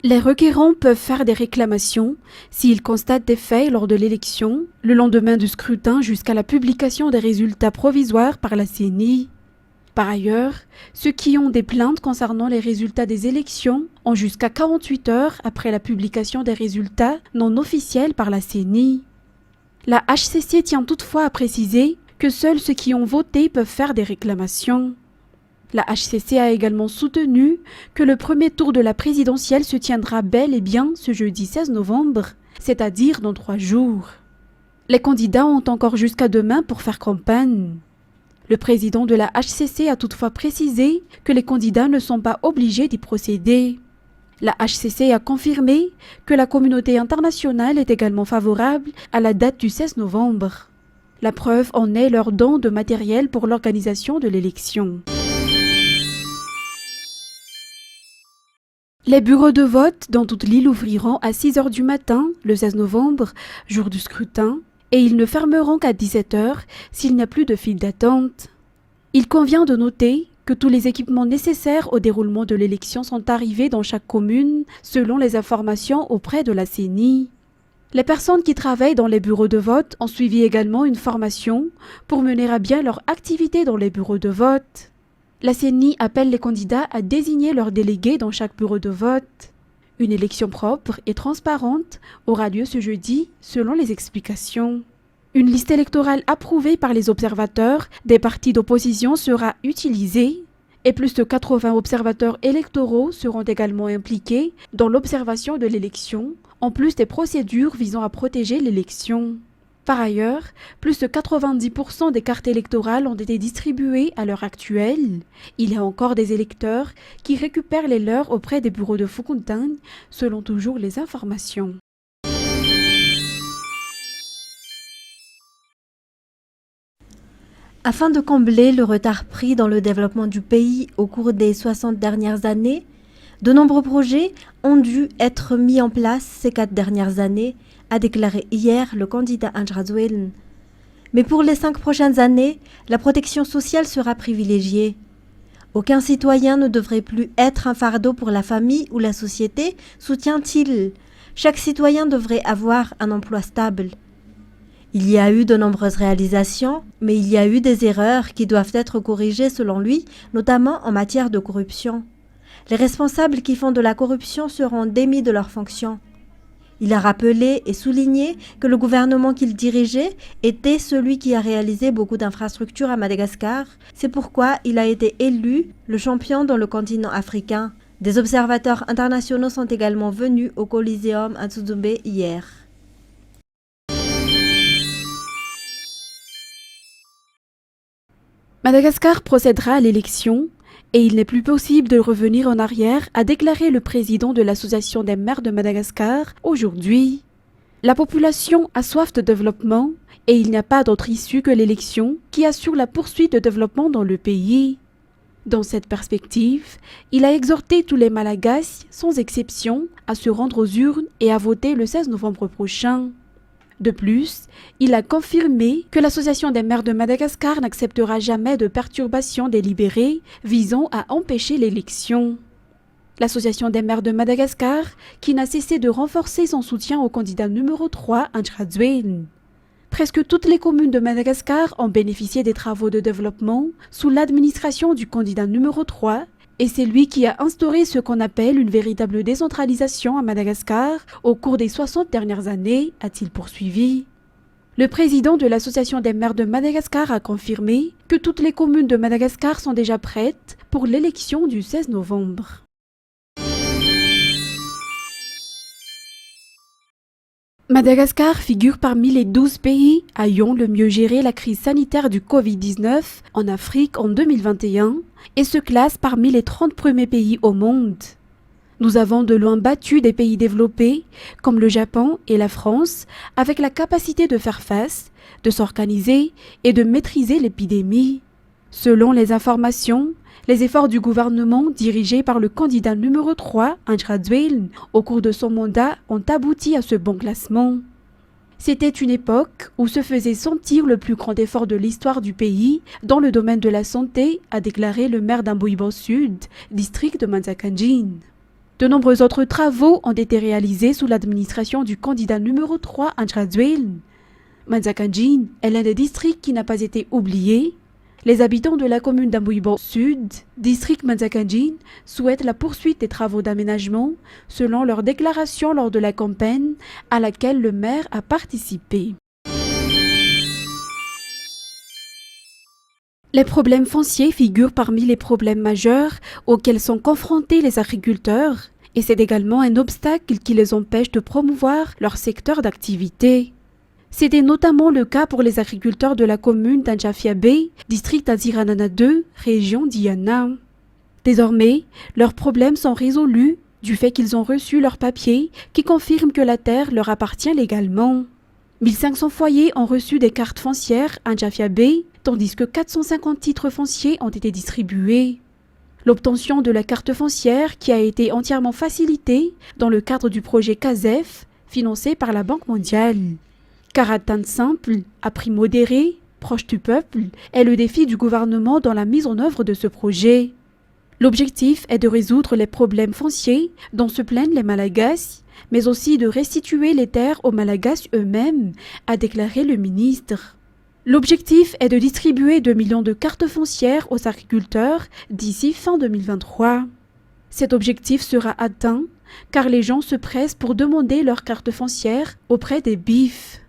Les requérants peuvent faire des réclamations s'ils constatent des faits lors de l'élection, le lendemain du scrutin jusqu'à la publication des résultats provisoires par la CENI. Par ailleurs, ceux qui ont des plaintes concernant les résultats des élections ont jusqu'à 48 heures après la publication des résultats non officiels par la CENI. La HCC tient toutefois à préciser que seuls ceux qui ont voté peuvent faire des réclamations. La HCC a également soutenu que le premier tour de la présidentielle se tiendra bel et bien ce jeudi 16 novembre, c'est-à-dire dans 3 jours. Les candidats ont encore jusqu'à demain pour faire campagne. Le président de la HCC a toutefois précisé que les candidats ne sont pas obligés d'y procéder. La HCC a confirmé que la communauté internationale est également favorable à la date du 16 novembre. La preuve en est leur don de matériel pour l'organisation de l'élection. Les bureaux de vote dans toute l'île ouvriront à 6 h du matin, le 16 novembre, jour du scrutin, et ils ne fermeront qu'à 17 h s'il n'y a plus de file d'attente. Il convient de noter que tous les équipements nécessaires au déroulement de l'élection sont arrivés dans chaque commune, selon les informations auprès de la CENI. Les personnes qui travaillent dans les bureaux de vote ont suivi également une formation pour mener à bien leur activité dans les bureaux de vote. La CENI appelle les candidats à désigner leurs délégués dans chaque bureau de vote. Une élection propre et transparente aura lieu ce jeudi, selon les explications. Une liste électorale approuvée par les observateurs des partis d'opposition sera utilisée et plus de 80 observateurs électoraux seront également impliqués dans l'observation de l'élection, en plus des procédures visant à protéger l'élection. Par ailleurs, plus de 90% des cartes électorales ont été distribuées à l'heure actuelle. Il y a encore des électeurs qui récupèrent les leurs auprès des bureaux de Foukountagne, selon toujours les informations. Afin de combler le retard pris dans le développement du pays au cours des 60 dernières années, de nombreux projets ont dû être mis en place ces 4 dernières années, a déclaré hier le candidat Anjradoueln. Mais pour les 5 prochaines années, la protection sociale sera privilégiée. Aucun citoyen ne devrait plus être un fardeau pour la famille ou la société, soutient-il. Chaque citoyen devrait avoir un emploi stable. Il y a eu de nombreuses réalisations, mais il y a eu des erreurs qui doivent être corrigées selon lui, notamment en matière de corruption. Les responsables qui font de la corruption seront démis de leurs fonctions. Il a rappelé et souligné que le gouvernement qu'il dirigeait était celui qui a réalisé beaucoup d'infrastructures à Madagascar. C'est pourquoi il a été élu le champion dans le continent africain. Des observateurs internationaux sont également venus au Coliseum à Tsuzumbe hier. Madagascar procédera à l'élection et il n'est plus possible de revenir en arrière, a déclaré le président de l'Association des maires de Madagascar aujourd'hui. La population a soif de développement et il n'y a pas d'autre issue que l'élection qui assure la poursuite de développement dans le pays. Dans cette perspective, il a exhorté tous les Malagasy, sans exception, à se rendre aux urnes et à voter le 16 novembre prochain. De plus, il a confirmé que l'Association des maires de Madagascar n'acceptera jamais de perturbations délibérées visant à empêcher l'élection. L'Association des maires de Madagascar, qui n'a cessé de renforcer son soutien au candidat numéro 3, Anjradoueln. Presque toutes les communes de Madagascar ont bénéficié des travaux de développement sous l'administration du candidat numéro 3, et c'est lui qui a instauré ce qu'on appelle une véritable décentralisation à Madagascar au cours des 60 dernières années, a-t-il poursuivi. Le président de l'Association des maires de Madagascar a confirmé que toutes les communes de Madagascar sont déjà prêtes pour l'élection du 16 novembre. Madagascar figure parmi les 12 pays ayant le mieux géré la crise sanitaire du Covid-19 en Afrique en 2021 et se classe parmi les 30 premiers pays au monde. Nous avons de loin battu des pays développés comme le Japon et la France avec la capacité de faire face, de s'organiser et de maîtriser l'épidémie. Selon les informations, les efforts du gouvernement dirigé par le candidat numéro 3, Anjradoueln, au cours de son mandat ont abouti à ce bon classement. C'était une époque où se faisait sentir le plus grand effort de l'histoire du pays dans le domaine de la santé, a déclaré le maire d'Amboiban Sud, district de Manzakanjin. De nombreux autres travaux ont été réalisés sous l'administration du candidat numéro 3 Anjradzuel. Manzakanjin est l'un des districts qui n'a pas été oublié. Les habitants de la commune d'Ambouybo Sud, district Manzakanjin, souhaitent la poursuite des travaux d'aménagement selon leur déclaration lors de la campagne à laquelle le maire a participé. Les problèmes fonciers figurent parmi les problèmes majeurs auxquels sont confrontés les agriculteurs et c'est également un obstacle qui les empêche de promouvoir leur secteur d'activité. C'était notamment le cas pour les agriculteurs de la commune d'Anjafiabe, district d'Aziranana 2, région d'Iana. Désormais, leurs problèmes sont résolus du fait qu'ils ont reçu leurs papiers qui confirment que la terre leur appartient légalement. 1500 foyers ont reçu des cartes foncières Anjafiabe, tandis que 450 titres fonciers ont été distribués. L'obtention de la carte foncière qui a été entièrement facilitée dans le cadre du projet CASEF, financé par la Banque mondiale. Car atteinte simple, à prix modéré, proche du peuple, est le défi du gouvernement dans la mise en œuvre de ce projet. L'objectif est de résoudre les problèmes fonciers dont se plaignent les Malagasy, mais aussi de restituer les terres aux Malagasy eux-mêmes, a déclaré le ministre. L'objectif est de distribuer 2 millions de cartes foncières aux agriculteurs d'ici fin 2023. Cet objectif sera atteint car les gens se pressent pour demander leur carte foncière auprès des BIF.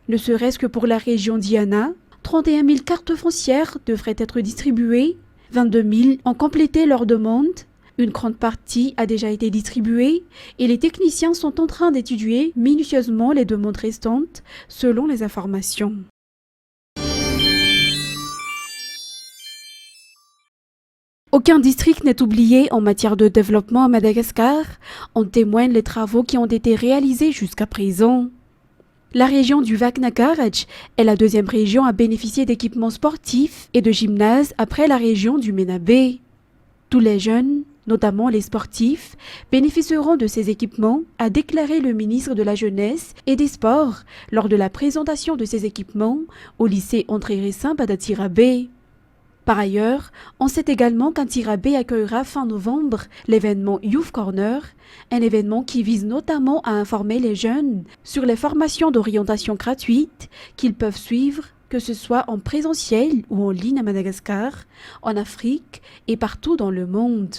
Ne serait-ce que pour la région d'Iana, 31 000 cartes foncières devraient être distribuées, 22 000 ont complété leur demande, une grande partie a déjà été distribuée et les techniciens sont en train d'étudier minutieusement les demandes restantes selon les informations. Aucun district n'est oublié en matière de développement à Madagascar, en témoignent les travaux qui ont été réalisés jusqu'à présent. La région du Vaknakarach est la deuxième région à bénéficier d'équipements sportifs et de gymnases après la région du Menabe. Tous les jeunes, notamment les sportifs, bénéficieront de ces équipements, a déclaré le ministre de la Jeunesse et des Sports lors de la présentation de ces équipements au lycée André Ressin Badatirabe. Par ailleurs, on sait également qu'Antirabe accueillera fin novembre l'événement Youth Corner, un événement qui vise notamment à informer les jeunes sur les formations d'orientation gratuites qu'ils peuvent suivre, que ce soit en présentiel ou en ligne à Madagascar, en Afrique et partout dans le monde.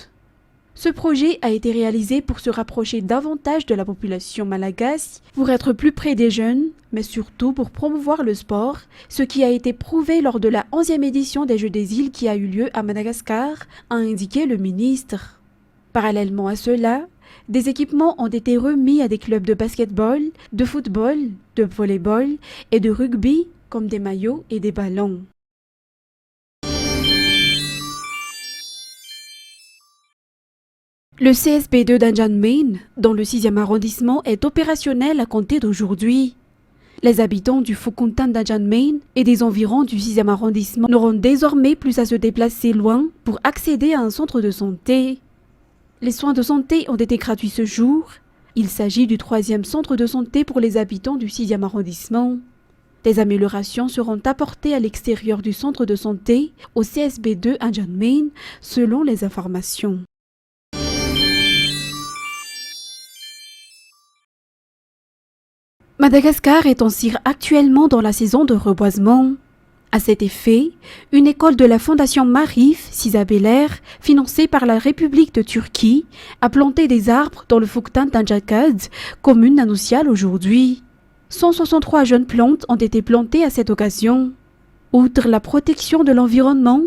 Ce projet a été réalisé pour se rapprocher davantage de la population malagasy, pour être plus près des jeunes, mais surtout pour promouvoir le sport, ce qui a été prouvé lors de la 11e édition des Jeux des îles qui a eu lieu à Madagascar, a indiqué le ministre. Parallèlement à cela, des équipements ont été remis à des clubs de basketball, de football, de volleyball et de rugby, comme des maillots et des ballons. Le CSB2 d'Anjanmain, dans le 6e arrondissement, est opérationnel à compter d'aujourd'hui. Les habitants du Fukuntan d'Anjanmain et des environs du 6e arrondissement n'auront désormais plus à se déplacer loin pour accéder à un centre de santé. Les soins de santé ont été gratuits ce jour. Il s'agit du 3e centre de santé pour les habitants du 6e arrondissement. Des améliorations seront apportées à l'extérieur du centre de santé au CSB2 Anjanmain, selon les informations. Madagascar est en cire actuellement dans la saison de reboisement. À cet effet, une école de la Fondation Marif, Sisabelair, financée par la République de Turquie, a planté des arbres dans le Fuktan d'Anjakad, commune nanusiale aujourd'hui. 163 jeunes plantes ont été plantées à cette occasion. Outre la protection de l'environnement,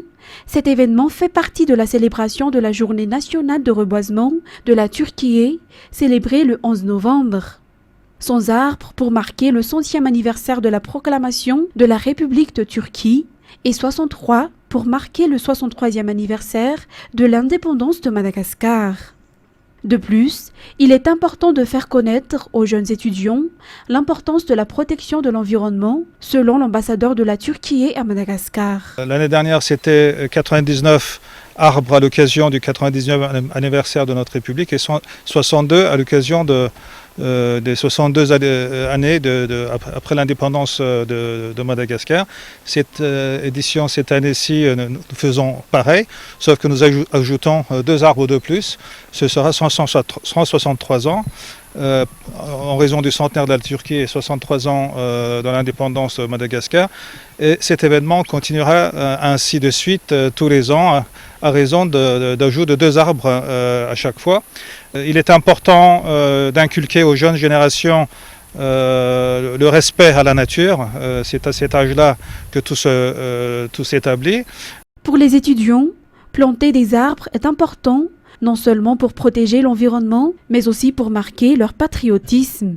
cet événement fait partie de la célébration de la Journée nationale de reboisement de la Turquie, célébrée le 11 novembre. 100 arbres pour marquer le 100e anniversaire de la proclamation de la République de Turquie et 63 pour marquer le 63e anniversaire de l'indépendance de Madagascar. De plus, il est important de faire connaître aux jeunes étudiants l'importance de la protection de l'environnement, selon l'ambassadeur de la Turquie à Madagascar. L'année dernière, c'était 99 arbres à l'occasion du 99e anniversaire de notre République et 62 à l'occasion des 62 années après l'indépendance de Madagascar. Cette édition, cette année-ci, nous faisons pareil, sauf que nous ajoutons 2 arbres de plus. Ce sera 163 ans. En raison du centenaire de la Turquie et 63 ans de l'indépendance de Madagascar. Et cet événement continuera ainsi de suite tous les ans à raison d'ajout de 2 arbres à chaque fois. Il est important d'inculquer aux jeunes générations le respect à la nature. C'est à cet âge-là que tout s'établit. Pour les étudiants, planter des arbres est important, non seulement pour protéger l'environnement, mais aussi pour marquer leur patriotisme.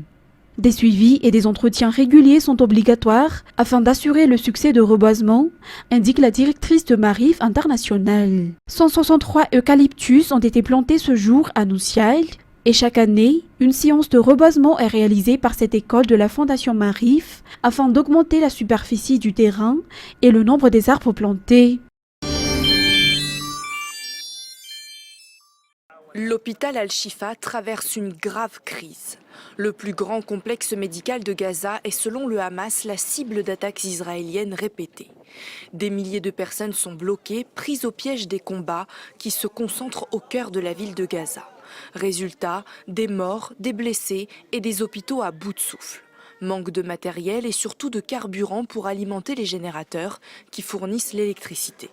Des suivis et des entretiens réguliers sont obligatoires afin d'assurer le succès de reboisement, indique la directrice de Marif International. 163 eucalyptus ont été plantés ce jour à Nousiaïl et chaque année, une séance de reboisement est réalisée par cette école de la Fondation Marif afin d'augmenter la superficie du terrain et le nombre des arbres plantés. L'hôpital Al-Shifa traverse une grave crise. Le plus grand complexe médical de Gaza est selon le Hamas la cible d'attaques israéliennes répétées. Des milliers de personnes sont bloquées, prises au piège des combats qui se concentrent au cœur de la ville de Gaza. Résultat, des morts, des blessés et des hôpitaux à bout de souffle. Manque de matériel et surtout de carburant pour alimenter les générateurs qui fournissent l'électricité.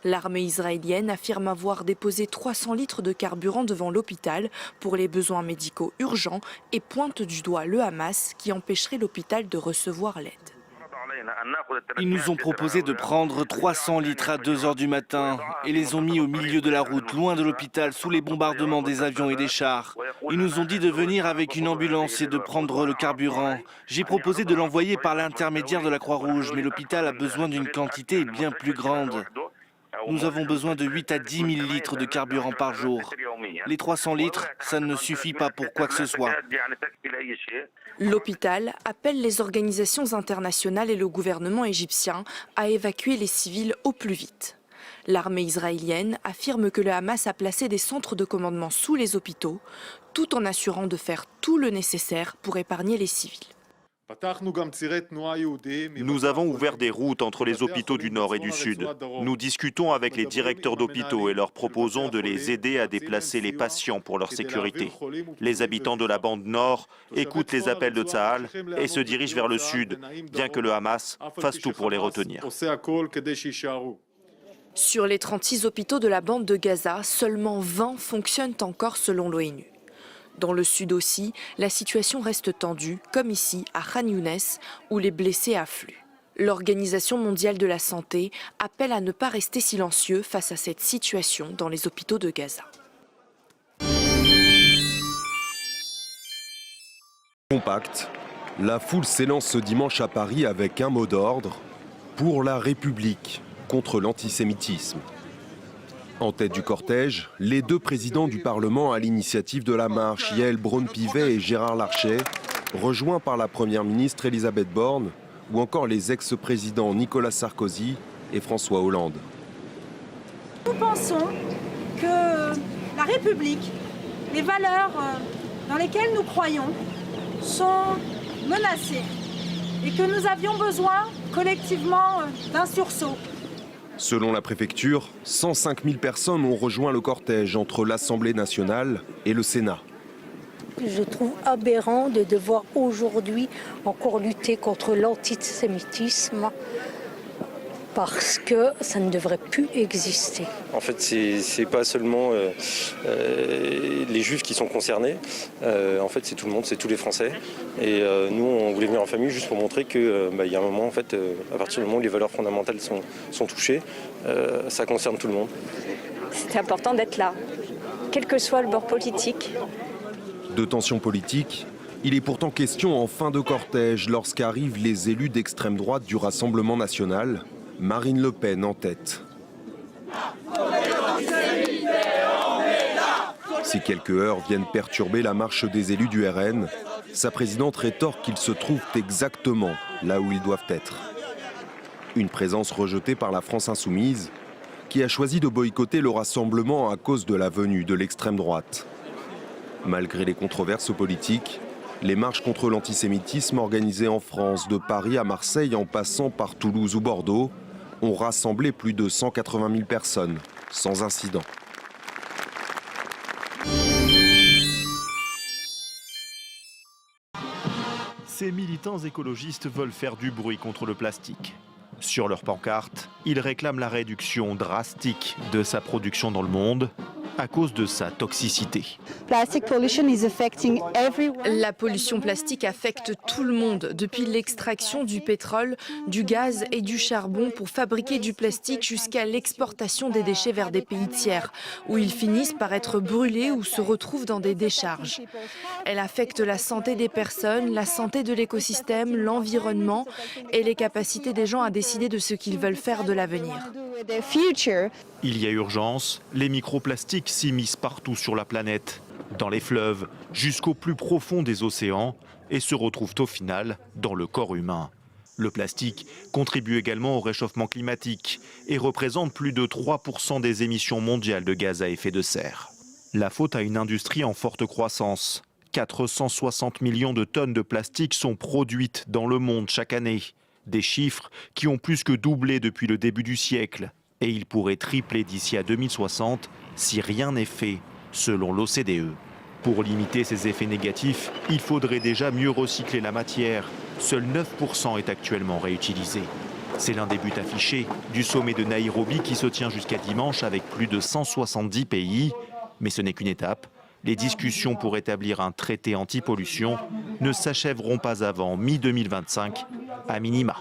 L'armée israélienne affirme avoir déposé 300 litres de carburant devant l'hôpital pour les besoins médicaux urgents et pointe du doigt le Hamas qui empêcherait l'hôpital de recevoir l'aide. Ils nous ont proposé de prendre 300 litres à 2 h du matin et les ont mis au milieu de la route, loin de l'hôpital, sous les bombardements des avions et des chars. Ils nous ont dit de venir avec une ambulance et de prendre le carburant. J'ai proposé de l'envoyer par l'intermédiaire de la Croix-Rouge, mais l'hôpital a besoin d'une quantité bien plus grande. Nous avons besoin de 8 à 10 000 litres de carburant par jour. Les 300 litres, ça ne suffit pas pour quoi que ce soit. L'hôpital appelle les organisations internationales et le gouvernement égyptien à évacuer les civils au plus vite. L'armée israélienne affirme que le Hamas a placé des centres de commandement sous les hôpitaux, tout en assurant de faire tout le nécessaire pour épargner les civils. Nous avons ouvert des routes entre les hôpitaux du Nord et du Sud. Nous discutons avec les directeurs d'hôpitaux et leur proposons de les aider à déplacer les patients pour leur sécurité. Les habitants de la bande Nord écoutent les appels de Tsahal et se dirigent vers le Sud, bien que le Hamas fasse tout pour les retenir. Sur les 36 hôpitaux de la bande de Gaza, seulement 20 fonctionnent encore selon l'ONU. Dans le sud aussi, la situation reste tendue, comme ici à Khan Younes, où les blessés affluent. L'Organisation mondiale de la santé appelle à ne pas rester silencieux face à cette situation dans les hôpitaux de Gaza. Compact, la foule s'élance ce dimanche à Paris avec un mot d'ordre: pour la République, contre l'antisémitisme. En tête du cortège, les 2 présidents du Parlement à l'initiative de la marche, Yael Braun-Pivet et Gérard Larcher, rejoints par la Première ministre Elisabeth Borne, ou encore les ex-présidents Nicolas Sarkozy et François Hollande. Nous pensons que la République, les valeurs dans lesquelles nous croyons, sont menacées et que nous avions besoin collectivement d'un sursaut. Selon la préfecture, 105 000 personnes ont rejoint le cortège entre l'Assemblée nationale et le Sénat. Je trouve aberrant de devoir aujourd'hui encore lutter contre l'antisémitisme parce que ça ne devrait plus exister. En fait, c'est pas seulement les Juifs qui sont concernés, en fait c'est tout le monde, c'est tous les Français. Et nous on voulait venir en famille juste pour montrer qu'il y a un moment, en fait, à partir du moment où les valeurs fondamentales sont touchées, ça concerne tout le monde. C'est important d'être là, quel que soit le bord politique. De tensions politiques, il est pourtant question en fin de cortège lorsqu'arrivent les élus d'extrême droite du Rassemblement national, Marine Le Pen en tête. Si quelques heures viennent perturber la marche des élus du RN, sa présidente rétorque qu'ils se trouvent exactement là où ils doivent être. Une présence rejetée par la France insoumise, qui a choisi de boycotter le rassemblement à cause de la venue de l'extrême droite. Malgré les controverses politiques, les marches contre l'antisémitisme organisées en France, de Paris à Marseille en passant par Toulouse ou Bordeaux, ont rassemblé plus de 180 000 personnes, sans incident. Ces militants écologistes veulent faire du bruit contre le plastique. Sur leur pancarte, ils réclament la réduction drastique de sa production dans le monde à cause de sa toxicité. La pollution plastique affecte tout le monde, depuis l'extraction du pétrole, du gaz et du charbon pour fabriquer du plastique jusqu'à l'exportation des déchets vers des pays tiers, où ils finissent par être brûlés ou se retrouvent dans des décharges. Elle affecte la santé des personnes, la santé de l'écosystème, l'environnement et les capacités des gens à décider de ce qu'ils veulent faire de l'avenir. Il y a urgence, les microplastiques s'immiscent partout sur la planète, dans les fleuves, jusqu'au plus profond des océans, et se retrouvent au final dans le corps humain. Le plastique contribue également au réchauffement climatique et représente plus de 3% des émissions mondiales de gaz à effet de serre. La faute à une industrie en forte croissance. 460 millions de tonnes de plastique sont produites dans le monde chaque année. Des chiffres qui ont plus que doublé depuis le début du siècle. Et ils pourraient tripler d'ici à 2060 si rien n'est fait, selon l'OCDE. Pour limiter ces effets négatifs, il faudrait déjà mieux recycler la matière. Seul 9% est actuellement réutilisé. C'est l'un des buts affichés du sommet de Nairobi qui se tient jusqu'à dimanche avec plus de 170 pays. Mais ce n'est qu'une étape. Les discussions pour établir un traité anti-pollution ne s'achèveront pas avant mi-2025, à minima.